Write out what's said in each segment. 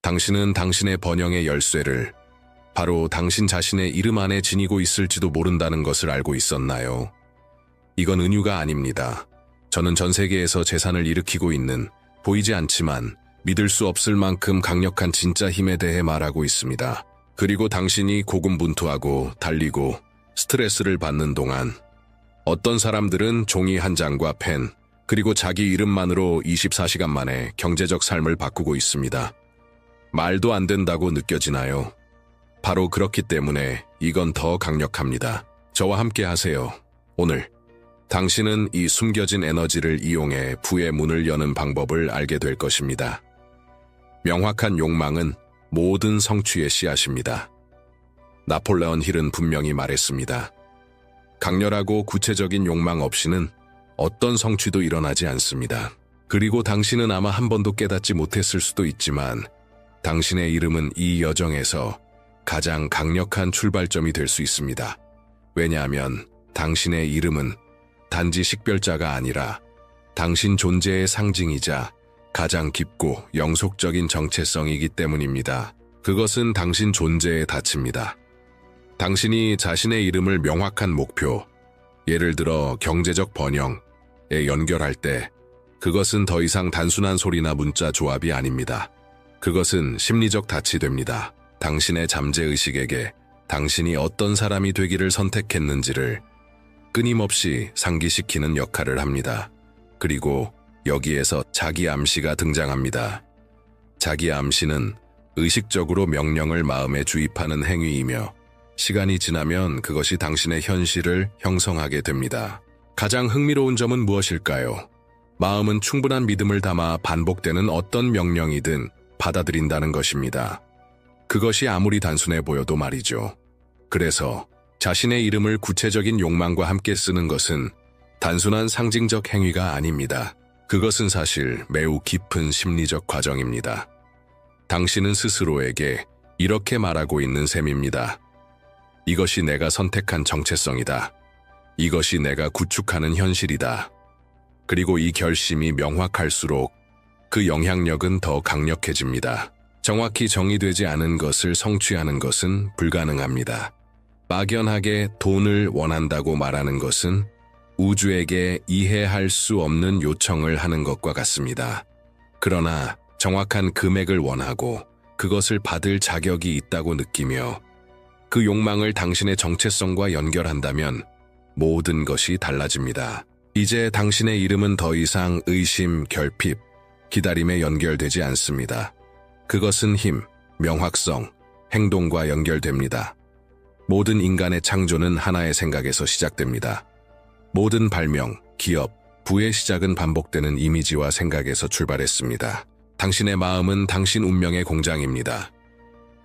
당신은 당신의 번영의 열쇠를 바로 당신 자신의 이름 안에 지니고 있을지도 모른다는 것을 알고 있었나요? 이건 은유가 아닙니다. 저는 전 세계에서 재산을 일으키고 있는 보이지 않지만 믿을 수 없을 만큼 강력한 진짜 힘에 대해 말하고 있습니다. 그리고 당신이 고군분투하고 달리고 스트레스를 받는 동안 어떤 사람들은 종이 한 장과 펜, 그리고 자기 이름만으로 24시간 만에 경제적 삶을 바꾸고 있습니다. 말도 안 된다고 느껴지나요? 바로 그렇기 때문에 이건 더 강력합니다. 저와 함께 하세요. 오늘 당신은 이 숨겨진 에너지를 이용해 부의 문을 여는 방법을 알게 될 것입니다. 명확한 욕망은 모든 성취의 씨앗입니다. 나폴레온 힐은 분명히 말했습니다. 강렬하고 구체적인 욕망 없이는 어떤 성취도 일어나지 않습니다. 그리고 당신은 아마 한 번도 깨닫지 못했을 수도 있지만 당신의 이름은 이 여정에서 가장 강력한 출발점이 될 수 있습니다. 왜냐하면 당신의 이름은 단지 식별자가 아니라 당신 존재의 상징이자 가장 깊고 영속적인 정체성이기 때문입니다. 그것은 당신 존재의 닫힙니다. 당신이 자신의 이름을 명확한 목표, 예를 들어 경제적 번영에 연결할 때 그것은 더 이상 단순한 소리나 문자 조합이 아닙니다. 그것은 심리적 닻이 됩니다. 당신의 잠재의식에게 당신이 어떤 사람이 되기를 선택했는지를 끊임없이 상기시키는 역할을 합니다. 그리고 여기에서 자기 암시가 등장합니다. 자기 암시는 의식적으로 명령을 마음에 주입하는 행위이며 시간이 지나면 그것이 당신의 현실을 형성하게 됩니다. 가장 흥미로운 점은 무엇일까요? 마음은 충분한 믿음을 담아 반복되는 어떤 명령이든 받아들인다는 것입니다. 그것이 아무리 단순해 보여도 말이죠. 그래서 자신의 이름을 구체적인 욕망과 함께 쓰는 것은 단순한 상징적 행위가 아닙니다. 그것은 사실 매우 깊은 심리적 과정입니다. 당신은 스스로에게 이렇게 말하고 있는 셈입니다. 이것이 내가 선택한 정체성이다. 이것이 내가 구축하는 현실이다. 그리고 이 결심이 명확할수록 그 영향력은 더 강력해집니다. 정확히 정의되지 않은 것을 성취하는 것은 불가능합니다. 막연하게 돈을 원한다고 말하는 것은 우주에게 이해할 수 없는 요청을 하는 것과 같습니다. 그러나 정확한 금액을 원하고 그것을 받을 자격이 있다고 느끼며 그 욕망을 당신의 정체성과 연결한다면 모든 것이 달라집니다. 이제 당신의 이름은 더 이상 의심, 결핍, 기다림에 연결되지 않습니다. 그것은 힘, 명확성, 행동과 연결됩니다. 모든 인간의 창조는 하나의 생각에서 시작됩니다. 모든 발명, 기업, 부의 시작은 반복되는 이미지와 생각에서 출발했습니다. 당신의 마음은 당신 운명의 공장입니다.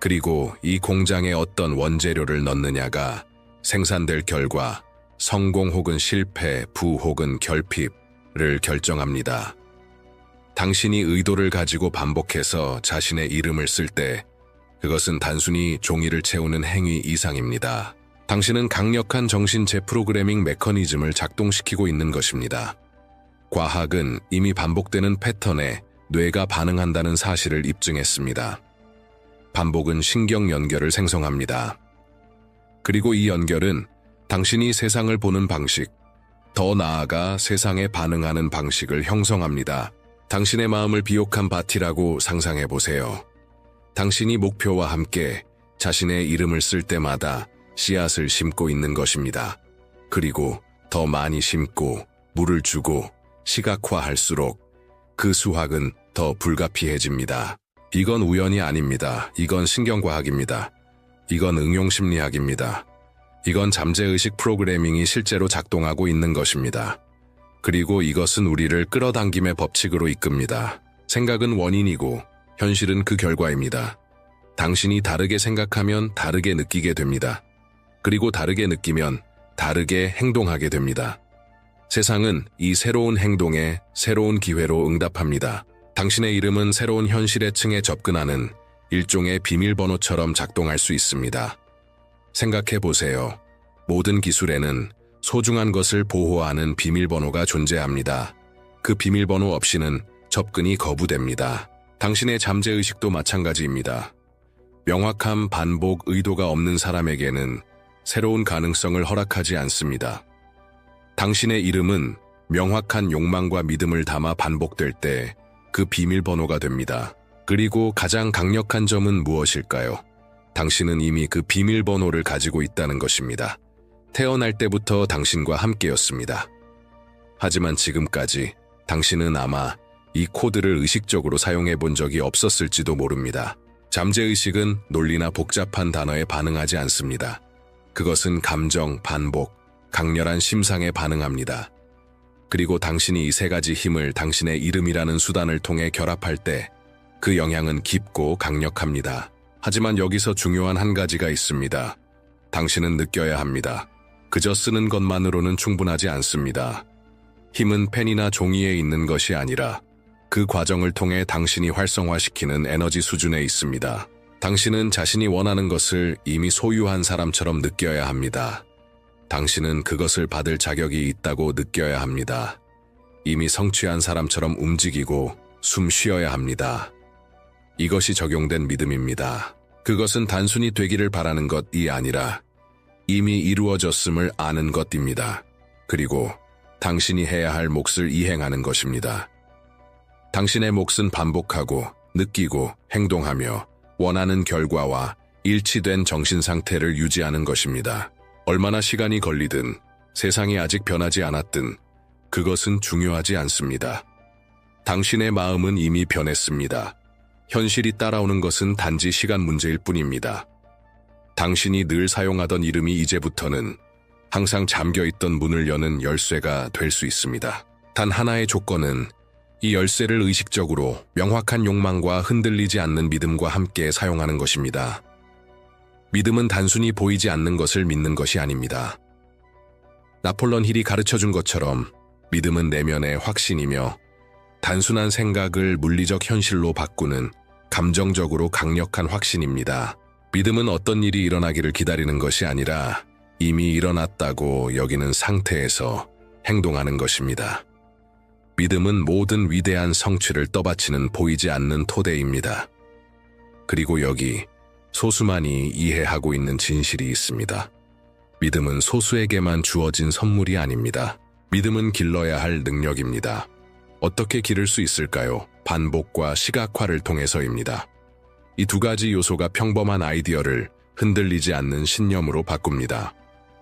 그리고 이 공장에 어떤 원재료를 넣느냐가 생산될 결과 성공 혹은 실패, 부 혹은 결핍을 결정합니다. 당신이 의도를 가지고 반복해서 자신의 이름을 쓸 때 그것은 단순히 종이를 채우는 행위 이상입니다. 당신은 강력한 정신 재프로그래밍 메커니즘을 작동시키고 있는 것입니다. 과학은 이미 반복되는 패턴에 뇌가 반응한다는 사실을 입증했습니다. 반복은 신경 연결을 생성합니다. 그리고 이 연결은 당신이 세상을 보는 방식, 더 나아가 세상에 반응하는 방식을 형성합니다. 당신의 마음을 비옥한 밭이라고 상상해보세요. 당신이 목표와 함께 자신의 이름을 쓸 때마다 씨앗을 심고 있는 것입니다. 그리고 더 많이 심고 물을 주고 시각화할수록 그 수확은 더 불가피해집니다. 이건 우연이 아닙니다. 이건 신경과학입니다. 이건 응용심리학입니다. 이건 잠재의식 프로그래밍이 실제로 작동하고 있는 것입니다. 그리고 이것은 우리를 끌어당김의 법칙으로 이끕니다. 생각은 원인이고 현실은 그 결과입니다. 당신이 다르게 생각하면 다르게 느끼게 됩니다. 그리고 다르게 느끼면 다르게 행동하게 됩니다. 세상은 이 새로운 행동에 새로운 기회로 응답합니다. 당신의 이름은 새로운 현실의 층에 접근하는 일종의 비밀번호처럼 작동할 수 있습니다. 생각해 보세요. 모든 기술에는 소중한 것을 보호하는 비밀번호가 존재합니다. 그 비밀번호 없이는 접근이 거부됩니다. 당신의 잠재의식도 마찬가지입니다. 명확한 반복 의도가 없는 사람에게는 새로운 가능성을 허락하지 않습니다. 당신의 이름은 명확한 욕망과 믿음을 담아 반복될 때 그 비밀번호가 됩니다. 그리고 가장 강력한 점은 무엇일까요? 당신은 이미 그 비밀번호를 가지고 있다는 것입니다. 태어날 때부터 당신과 함께였습니다. 하지만 지금까지 당신은 아마 이 코드를 의식적으로 사용해 본 적이 없었을지도 모릅니다. 잠재의식은 논리나 복잡한 단어에 반응하지 않습니다. 그것은 감정, 반복, 강렬한 심상에 반응합니다. 그리고 당신이 이 세 가지 힘을 당신의 이름이라는 수단을 통해 결합할 때 그 영향은 깊고 강력합니다. 하지만 여기서 중요한 한 가지가 있습니다. 당신은 느껴야 합니다. 그저 쓰는 것만으로는 충분하지 않습니다. 힘은 펜이나 종이에 있는 것이 아니라 그 과정을 통해 당신이 활성화시키는 에너지 수준에 있습니다. 당신은 자신이 원하는 것을 이미 소유한 사람처럼 느껴야 합니다. 당신은 그것을 받을 자격이 있다고 느껴야 합니다. 이미 성취한 사람처럼 움직이고 숨 쉬어야 합니다. 이것이 적용된 믿음입니다. 그것은 단순히 되기를 바라는 것이 아니라 이미 이루어졌음을 아는 것입니다. 그리고 당신이 해야 할 몫을 이행하는 것입니다. 당신의 몫은 반복하고 느끼고 행동하며 원하는 결과와 일치된 정신 상태를 유지하는 것입니다. 얼마나 시간이 걸리든 세상이 아직 변하지 않았든 그것은 중요하지 않습니다. 당신의 마음은 이미 변했습니다. 현실이 따라오는 것은 단지 시간 문제일 뿐입니다. 당신이 늘 사용하던 이름이 이제부터는 항상 잠겨있던 문을 여는 열쇠가 될 수 있습니다. 단 하나의 조건은 이 열쇠를 의식적으로 명확한 욕망과 흔들리지 않는 믿음과 함께 사용하는 것입니다. 믿음은 단순히 보이지 않는 것을 믿는 것이 아닙니다. 나폴레옹 힐이 가르쳐준 것처럼 믿음은 내면의 확신이며 단순한 생각을 물리적 현실로 바꾸는 감정적으로 강력한 확신입니다. 믿음은 어떤 일이 일어나기를 기다리는 것이 아니라 이미 일어났다고 여기는 상태에서 행동하는 것입니다. 믿음은 모든 위대한 성취를 떠받치는 보이지 않는 토대입니다. 그리고 여기 소수만이 이해하고 있는 진실이 있습니다. 믿음은 소수에게만 주어진 선물이 아닙니다. 믿음은 길러야 할 능력입니다. 어떻게 기를 수 있을까요? 반복과 시각화를 통해서입니다. 이 두 가지 요소가 평범한 아이디어를 흔들리지 않는 신념으로 바꿉니다.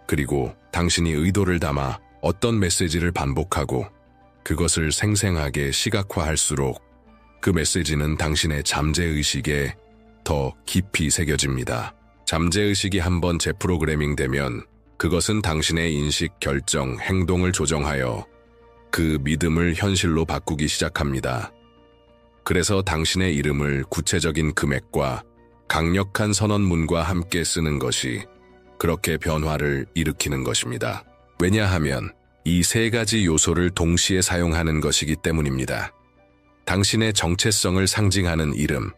그리고 당신이 의도를 담아 어떤 메시지를 반복하고 그것을 생생하게 시각화할수록 그 메시지는 당신의 잠재의식에 더 깊이 새겨집니다. 잠재의식이 한번 재프로그래밍 되면 그것은 당신의 인식, 결정, 행동을 조정하여 그 믿음을 현실로 바꾸기 시작합니다. 그래서 당신의 이름을 구체적인 금액과 강력한 선언문과 함께 쓰는 것이 그렇게 변화를 일으키는 것입니다. 왜냐하면 이 세 가지 요소를 동시에 사용하는 것이기 때문입니다. 당신의 정체성을 상징하는 이름,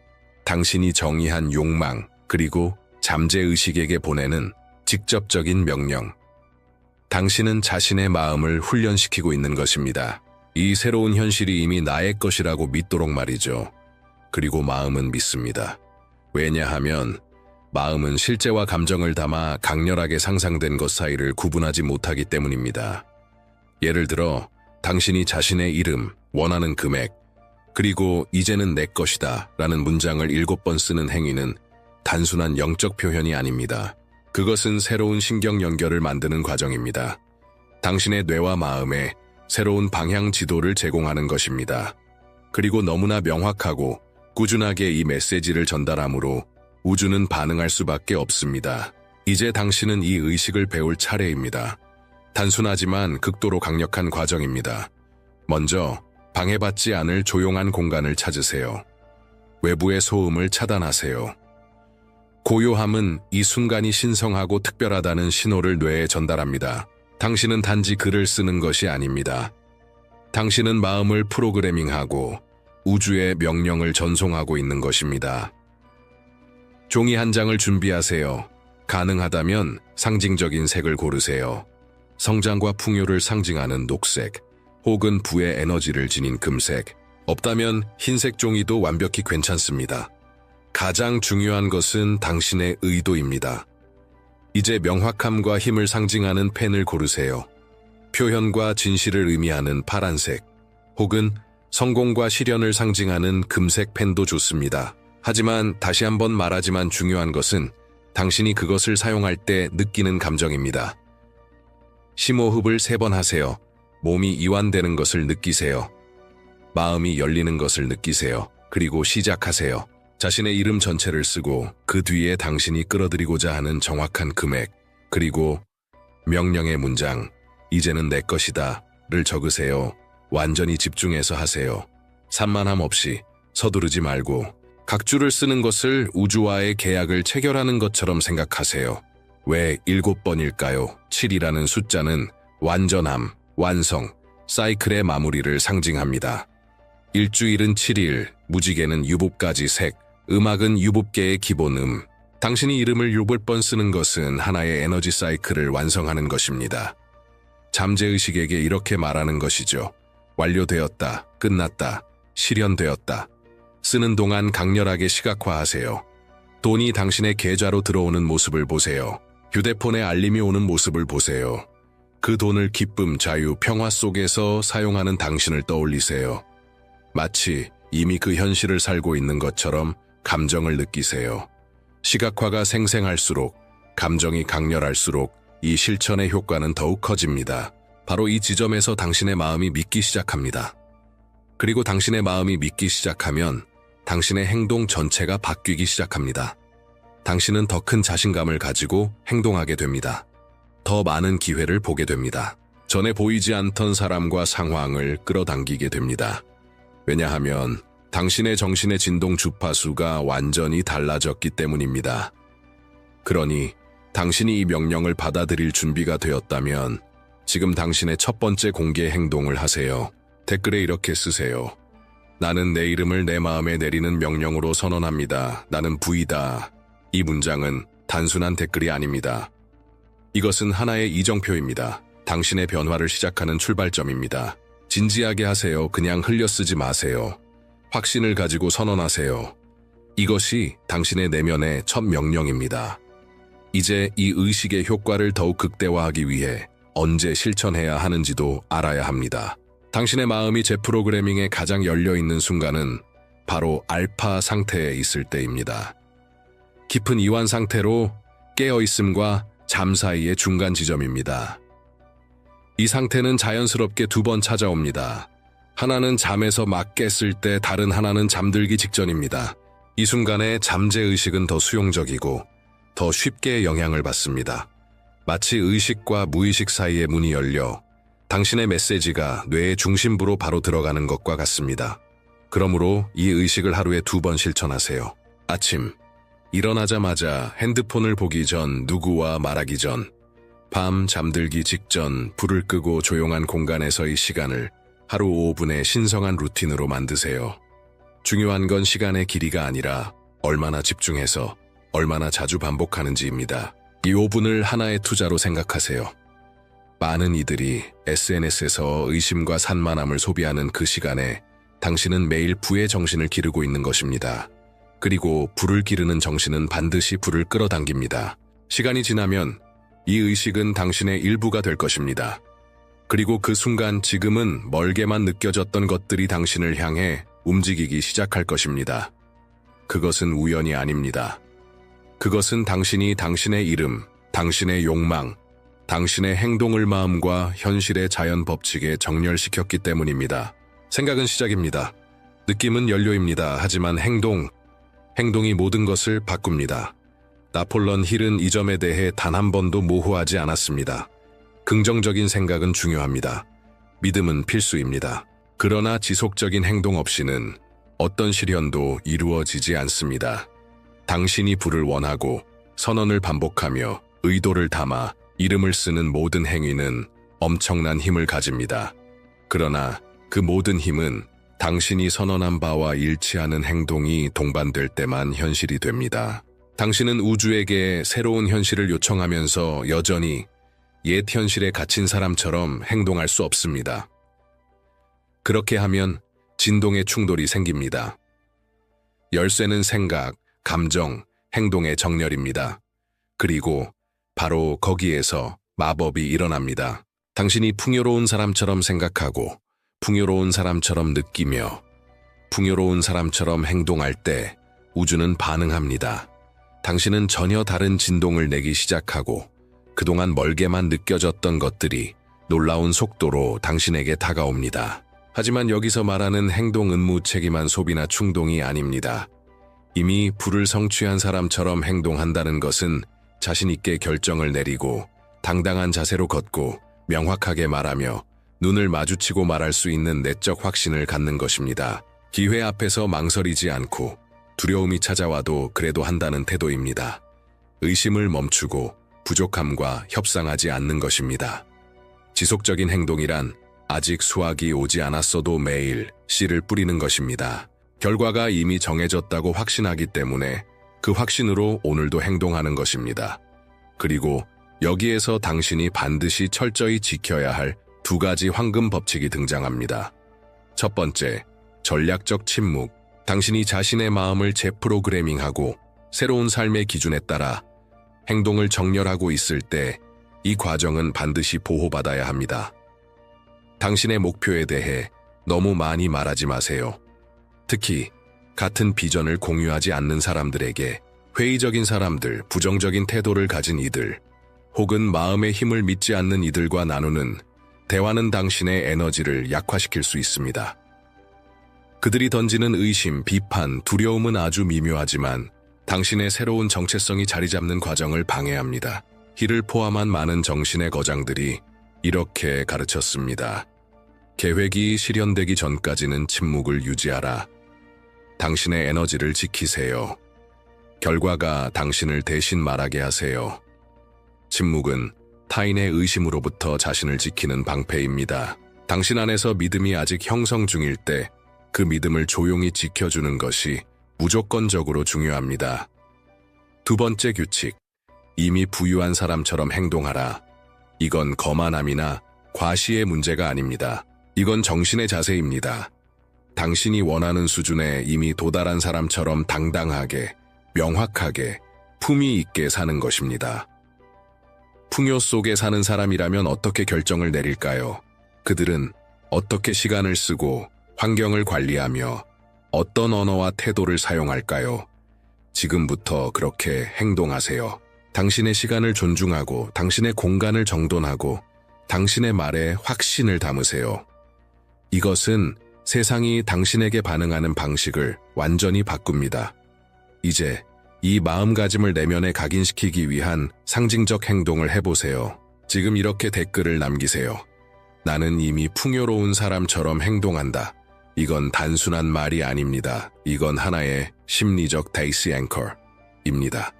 당신이 정의한 욕망, 그리고 잠재의식에게 보내는 직접적인 명령. 당신은 자신의 마음을 훈련시키고 있는 것입니다. 이 새로운 현실이 이미 나의 것이라고 믿도록 말이죠. 그리고 마음은 믿습니다. 왜냐하면 마음은 실제와 감정을 담아 강렬하게 상상된 것 사이를 구분하지 못하기 때문입니다. 예를 들어 당신이 자신의 이름, 원하는 금액, 그리고 이제는 내 것이다 라는 문장을 7번 쓰는 행위는 단순한 영적 표현이 아닙니다. 그것은 새로운 신경 연결을 만드는 과정입니다. 당신의 뇌와 마음에 새로운 방향 지도를 제공하는 것입니다. 그리고 너무나 명확하고 꾸준하게 이 메시지를 전달하므로 우주는 반응할 수밖에 없습니다. 이제 당신은 이 의식을 배울 차례입니다. 단순하지만 극도로 강력한 과정입니다. 먼저 방해받지 않을 조용한 공간을 찾으세요. 외부의 소음을 차단하세요. 고요함은 이 순간이 신성하고 특별하다는 신호를 뇌에 전달합니다. 당신은 단지 글을 쓰는 것이 아닙니다. 당신은 마음을 프로그래밍하고 우주의 명령을 전송하고 있는 것입니다. 종이 한 장을 준비하세요. 가능하다면 상징적인 색을 고르세요. 성장과 풍요를 상징하는 녹색, 혹은 부의 에너지를 지닌 금색, 없다면 흰색 종이도 완벽히 괜찮습니다. 가장 중요한 것은 당신의 의도입니다. 이제 명확함과 힘을 상징하는 펜을 고르세요. 표현과 진실을 의미하는 파란색, 혹은 성공과 실현을 상징하는 금색 펜도 좋습니다. 하지만 다시 한번 말하지만 중요한 것은 당신이 그것을 사용할 때 느끼는 감정입니다. 심호흡을 3번 하세요. 몸이 이완되는 것을 느끼세요. 마음이 열리는 것을 느끼세요. 그리고 시작하세요. 자신의 이름 전체를 쓰고 그 뒤에 당신이 끌어들이고자 하는 정확한 금액, 그리고 명령의 문장, 이제는 내 것이다 를 적으세요. 완전히 집중해서 하세요. 산만함 없이, 서두르지 말고 각 줄을 쓰는 것을 우주와의 계약을 체결하는 것처럼 생각하세요. 왜 7번일까요? 7이라는 숫자는 완전함, 완성, 사이클의 마무리를 상징합니다. 일주일은 7일, 무지개는 유복까지 색, 음악은 유복계의 기본음. 당신이 이름을 7번 쓰는 것은 하나의 에너지 사이클을 완성하는 것입니다. 잠재의식에게 이렇게 말하는 것이죠. 완료되었다, 끝났다, 실현되었다. 쓰는 동안 강렬하게 시각화하세요. 돈이 당신의 계좌로 들어오는 모습을 보세요. 휴대폰에 알림이 오는 모습을 보세요. 그 돈을 기쁨, 자유, 평화 속에서 사용하는 당신을 떠올리세요. 마치 이미 그 현실을 살고 있는 것처럼 감정을 느끼세요. 시각화가 생생할수록, 감정이 강렬할수록 이 실천의 효과는 더욱 커집니다. 바로 이 지점에서 당신의 마음이 믿기 시작합니다. 그리고 당신의 마음이 믿기 시작하면 당신의 행동 전체가 바뀌기 시작합니다. 당신은 더 큰 자신감을 가지고 행동하게 됩니다. 더 많은 기회를 보게 됩니다. 전에 보이지 않던 사람과 상황을 끌어당기게 됩니다. 왜냐하면 당신의 정신의 진동 주파수가 완전히 달라졌기 때문입니다. 그러니 당신이 이 명령을 받아들일 준비가 되었다면 지금 당신의 첫 번째 공개 행동을 하세요. 댓글에 이렇게 쓰세요. 나는 내 이름을 내 마음에 내리는 명령으로 선언합니다. 나는 부이다. 이 문장은 단순한 댓글이 아닙니다. 이것은 하나의 이정표입니다. 당신의 변화를 시작하는 출발점입니다. 진지하게 하세요. 그냥 흘려쓰지 마세요. 확신을 가지고 선언하세요. 이것이 당신의 내면의 첫 명령입니다. 이제 이 의식의 효과를 더욱 극대화하기 위해 언제 실천해야 하는지도 알아야 합니다. 당신의 마음이 재프로그래밍에 가장 열려있는 순간은 바로 알파 상태에 있을 때입니다. 깊은 이완 상태로 깨어있음과 잠 사이의 중간 지점입니다. 이 상태는 자연스럽게 2번 찾아옵니다. 하나는 잠에서 막 깼을 때, 다른 하나는 잠들기 직전입니다. 이 순간에 잠재의식은 더 수용적이고 더 쉽게 영향을 받습니다. 마치 의식과 무의식 사이의 문이 열려 당신의 메시지가 뇌의 중심부로 바로 들어가는 것과 같습니다. 그러므로 이 의식을 하루에 2번 실천하세요. 아침, 일어나자마자 핸드폰을 보기 전, 누구와 말하기 전, 밤 잠들기 직전, 불을 끄고 조용한 공간에서의 시간을 하루 5분의 신성한 루틴으로 만드세요. 중요한 건 시간의 길이가 아니라 얼마나 집중해서 얼마나 자주 반복하는지입니다. 이 5분을 하나의 투자로 생각하세요. 많은 이들이 SNS에서 의심과 산만함을 소비하는 그 시간에 당신은 매일 부의 정신을 기르고 있는 것입니다. 그리고 불을 기르는 정신은 반드시 불을 끌어당깁니다. 시간이 지나면 이 의식은 당신의 일부가 될 것입니다. 그리고 그 순간 지금은 멀게만 느껴졌던 것들이 당신을 향해 움직이기 시작할 것입니다. 그것은 우연이 아닙니다. 그것은 당신이 당신의 이름, 당신의 욕망, 당신의 행동을 마음과 현실의 자연 법칙에 정렬시켰기 때문입니다. 생각은 시작입니다. 느낌은 연료입니다. 하지만 행동이 모든 것을 바꿉니다. 나폴레옹 힐은 이 점에 대해 단 한 번도 모호하지 않았습니다. 긍정적인 생각은 중요합니다. 믿음은 필수입니다. 그러나 지속적인 행동 없이는 어떤 실현도 이루어지지 않습니다. 당신이 불을 원하고 선언을 반복하며 의도를 담아 이름을 쓰는 모든 행위는 엄청난 힘을 가집니다. 그러나 그 모든 힘은 당신이 선언한 바와 일치하는 행동이 동반될 때만 현실이 됩니다. 당신은 우주에게 새로운 현실을 요청하면서 여전히 옛 현실에 갇힌 사람처럼 행동할 수 없습니다. 그렇게 하면 진동의 충돌이 생깁니다. 열쇠는 생각, 감정, 행동의 정렬입니다. 그리고 바로 거기에서 마법이 일어납니다. 당신이 풍요로운 사람처럼 생각하고 풍요로운 사람처럼 느끼며 풍요로운 사람처럼 행동할 때 우주는 반응합니다. 당신은 전혀 다른 진동을 내기 시작하고 그동안 멀게만 느껴졌던 것들이 놀라운 속도로 당신에게 다가옵니다. 하지만 여기서 말하는 행동 의무책임한 소비나 충동이 아닙니다. 이미 부를 성취한 사람처럼 행동한다는 것은 자신 있게 결정을 내리고 당당한 자세로 걷고 명확하게 말하며 눈을 마주치고 말할 수 있는 내적 확신을 갖는 것입니다. 기회 앞에서 망설이지 않고 두려움이 찾아와도 그래도 한다는 태도입니다. 의심을 멈추고 부족함과 협상하지 않는 것입니다. 지속적인 행동이란 아직 수확이 오지 않았어도 매일 씨를 뿌리는 것입니다. 결과가 이미 정해졌다고 확신하기 때문에 그 확신으로 오늘도 행동하는 것입니다. 그리고 여기에서 당신이 반드시 철저히 지켜야 할 두 가지 황금 법칙이 등장합니다. 첫 번째, 전략적 침묵. 당신이 자신의 마음을 재프로그래밍하고 새로운 삶의 기준에 따라 행동을 정렬하고 있을 때 이 과정은 반드시 보호받아야 합니다. 당신의 목표에 대해 너무 많이 말하지 마세요. 특히 같은 비전을 공유하지 않는 사람들에게, 회의적인 사람들, 부정적인 태도를 가진 이들, 혹은 마음의 힘을 믿지 않는 이들과 나누는 대화는 당신의 에너지를 약화시킬 수 있습니다. 그들이 던지는 의심, 비판, 두려움은 아주 미묘하지만 당신의 새로운 정체성이 자리 잡는 과정을 방해합니다. 이를 포함한 많은 정신의 거장들이 이렇게 가르쳤습니다. 계획이 실현되기 전까지는 침묵을 유지하라. 당신의 에너지를 지키세요. 결과가 당신을 대신 말하게 하세요. 침묵은 타인의 의심으로부터 자신을 지키는 방패입니다. 당신 안에서 믿음이 아직 형성 중일 때 그 믿음을 조용히 지켜주는 것이 무조건적으로 중요합니다. 두 번째 규칙, 이미 부유한 사람처럼 행동하라. 이건 거만함이나 과시의 문제가 아닙니다. 이건 정신의 자세입니다. 당신이 원하는 수준에 이미 도달한 사람처럼 당당하게, 명확하게, 품위 있게 사는 것입니다. 풍요 속에 사는 사람이라면 어떻게 결정을 내릴까요? 그들은 어떻게 시간을 쓰고 환경을 관리하며 어떤 언어와 태도를 사용할까요? 지금부터 그렇게 행동하세요. 당신의 시간을 존중하고 당신의 공간을 정돈하고 당신의 말에 확신을 담으세요. 이것은 세상이 당신에게 반응하는 방식을 완전히 바꿉니다. 이제 이 마음가짐을 내면에 각인시키기 위한 상징적 행동을 해보세요. 지금 이렇게 댓글을 남기세요. 나는 이미 풍요로운 사람처럼 행동한다. 이건 단순한 말이 아닙니다. 이건 하나의 심리적 데이스 앵커입니다.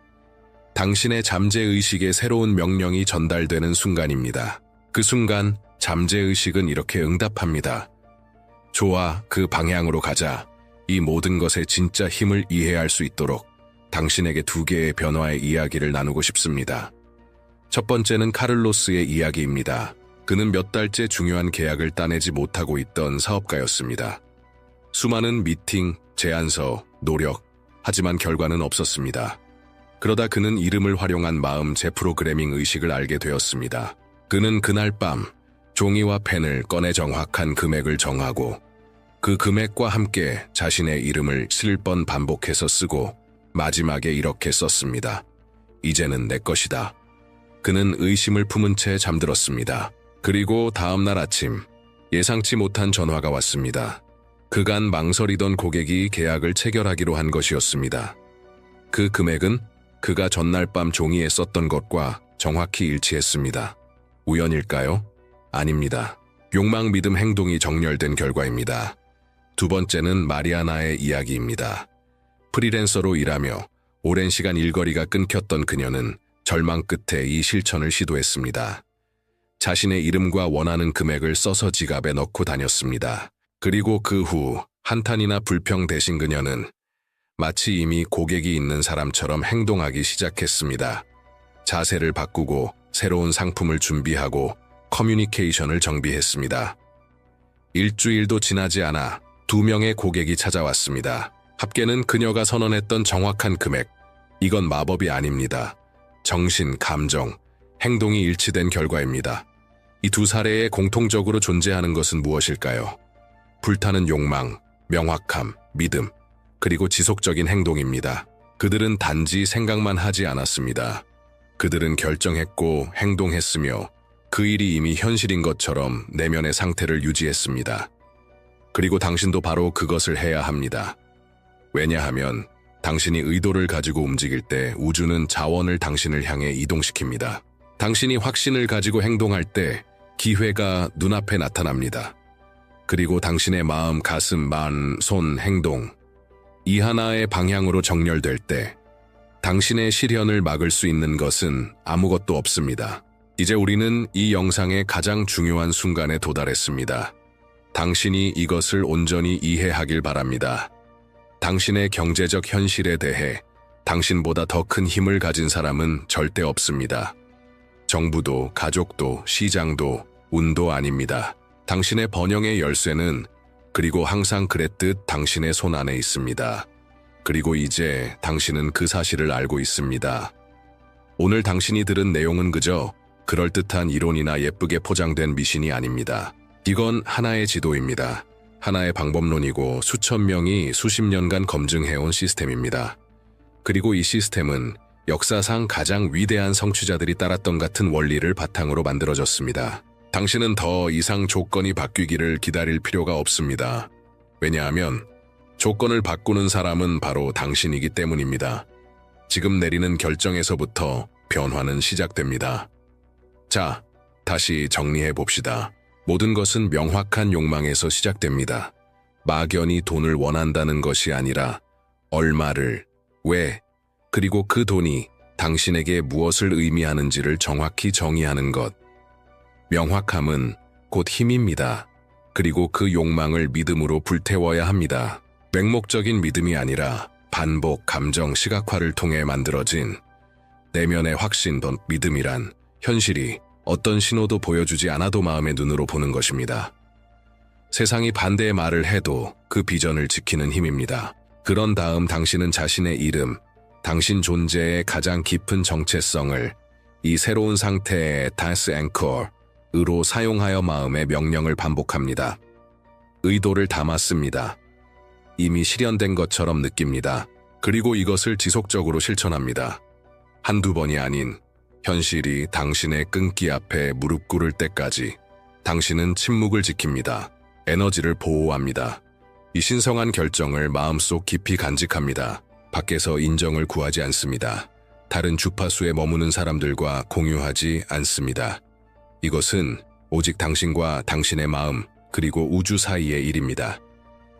당신의 잠재의식에 새로운 명령이 전달되는 순간입니다. 그 순간 잠재의식은 이렇게 응답합니다. 좋아, 그 방향으로 가자. 이 모든 것의 진짜 힘을 이해할 수 있도록 당신에게 두 개의 변화의 이야기를 나누고 싶습니다. 첫 번째는 카를로스의 이야기입니다. 그는 몇 달째 중요한 계약을 따내지 못하고 있던 사업가였습니다. 수많은 미팅, 제안서, 노력, 하지만 결과는 없었습니다. 그러다 그는 이름을 활용한 마음 재프로그래밍 의식을 알게 되었습니다. 그는 그날 밤 종이와 펜을 꺼내 정확한 금액을 정하고 그 금액과 함께 자신의 이름을 수십 번 반복해서 쓰고 마지막에 이렇게 썼습니다. 이제는 내 것이다. 그는 의심을 품은 채 잠들었습니다. 그리고 다음날 아침 예상치 못한 전화가 왔습니다. 그간 망설이던 고객이 계약을 체결하기로 한 것이었습니다. 그 금액은 그가 전날 밤 종이에 썼던 것과 정확히 일치했습니다. 우연일까요? 아닙니다. 욕망, 믿음, 행동이 정렬된 결과입니다. 두 번째는 마리아나의 이야기입니다. 프리랜서로 일하며 오랜 시간 일거리가 끊겼던 그녀는 절망 끝에 이 실천을 시도했습니다. 자신의 이름과 원하는 금액을 써서 지갑에 넣고 다녔습니다. 그리고 그 후 한탄이나 불평 대신 그녀는 마치 이미 고객이 있는 사람처럼 행동하기 시작했습니다. 자세를 바꾸고 새로운 상품을 준비하고 커뮤니케이션을 정비했습니다. 일주일도 지나지 않아 두 명의 고객이 찾아왔습니다. 합계는 그녀가 선언했던 정확한 금액. 이건 마법이 아닙니다. 정신, 감정, 행동이 일치된 결과입니다. 이 두 사례에 공통적으로 존재하는 것은 무엇일까요? 불타는 욕망, 명확함, 믿음, 그리고 지속적인 행동입니다. 그들은 단지 생각만 하지 않았습니다. 그들은 결정했고 행동했으며 그 일이 이미 현실인 것처럼 내면의 상태를 유지했습니다. 그리고 당신도 바로 그것을 해야 합니다. 왜냐하면 당신이 의도를 가지고 움직일 때 우주는 자원을 당신을 향해 이동시킵니다. 당신이 확신을 가지고 행동할 때 기회가 눈앞에 나타납니다. 그리고 당신의 마음, 가슴, 말, 손, 행동, 이 하나의 방향으로 정렬될 때 당신의 실현을 막을 수 있는 것은 아무것도 없습니다. 이제 우리는 이 영상의 가장 중요한 순간에 도달했습니다. 당신이 이것을 온전히 이해하길 바랍니다. 당신의 경제적 현실에 대해 당신보다 더 큰 힘을 가진 사람은 절대 없습니다. 정부도, 가족도, 시장도, 운도 아닙니다. 당신의 번영의 열쇠는 그리고 항상 그랬듯 당신의 손 안에 있습니다. 그리고 이제 당신은 그 사실을 알고 있습니다. 오늘 당신이 들은 내용은 그저 그럴듯한 이론이나 예쁘게 포장된 미신이 아닙니다. 이건 하나의 지도입니다. 하나의 방법론이고 수천 명이 수십 년간 검증해온 시스템입니다. 그리고 이 시스템은 역사상 가장 위대한 성취자들이 따랐던 같은 원리를 바탕으로 만들어졌습니다. 당신은 더 이상 조건이 바뀌기를 기다릴 필요가 없습니다. 왜냐하면 조건을 바꾸는 사람은 바로 당신이기 때문입니다. 지금 내리는 결정에서부터 변화는 시작됩니다. 자, 다시 정리해 봅시다. 모든 것은 명확한 욕망에서 시작됩니다. 막연히 돈을 원한다는 것이 아니라 얼마를, 왜, 그리고 그 돈이 당신에게 무엇을 의미하는지를 정확히 정의하는 것. 명확함은 곧 힘입니다. 그리고 그 욕망을 믿음으로 불태워야 합니다. 맹목적인 믿음이 아니라 반복, 감정, 시각화를 통해 만들어진 내면의 확신, 믿음이란 현실이 어떤 신호도 보여주지 않아도 마음의 눈으로 보는 것입니다. 세상이 반대의 말을 해도 그 비전을 지키는 힘입니다. 그런 다음 당신은 자신의 이름, 당신 존재의 가장 깊은 정체성을 이 새로운 상태의 다스 앵커로 사용하여 마음의 명령을 반복합니다. 의도를 담았습니다. 이미 실현된 것처럼 느낍니다. 그리고 이것을 지속적으로 실천합니다. 한두 번이 아닌 현실이 당신의 끈기 앞에 무릎 꿇을 때까지 당신은 침묵을 지킵니다. 에너지를 보호합니다. 이 신성한 결정을 마음속 깊이 간직합니다. 밖에서 인정을 구하지 않습니다. 다른 주파수에 머무는 사람들과 공유하지 않습니다. 이것은 오직 당신과 당신의 마음 그리고 우주 사이의 일입니다.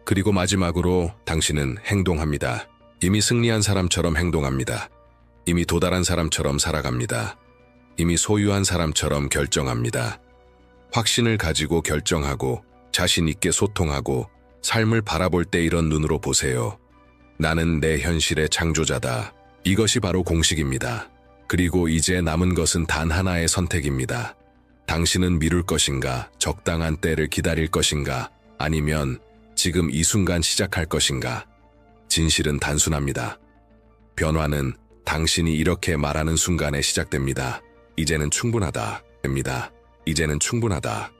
그리고 마지막으로 당신은 행동합니다. 이미 승리한 사람처럼 행동합니다. 이미 도달한 사람처럼 살아갑니다. 이미 소유한 사람처럼 결정합니다. 확신을 가지고 결정하고 자신 있게 소통하고 삶을 바라볼 때 이런 눈으로 보세요. 나는 내 현실의 창조자다. 이것이 바로 공식입니다. 그리고 이제 남은 것은 단 하나의 선택입니다. 당신은 미룰 것인가, 적당한 때를 기다릴 것인가, 아니면 지금 이 순간 시작할 것인가. 진실은 단순합니다. 변화는 당신이 이렇게 말하는 순간에 시작됩니다. 이제는 충분하다. 됩니다. 이제는 충분하다.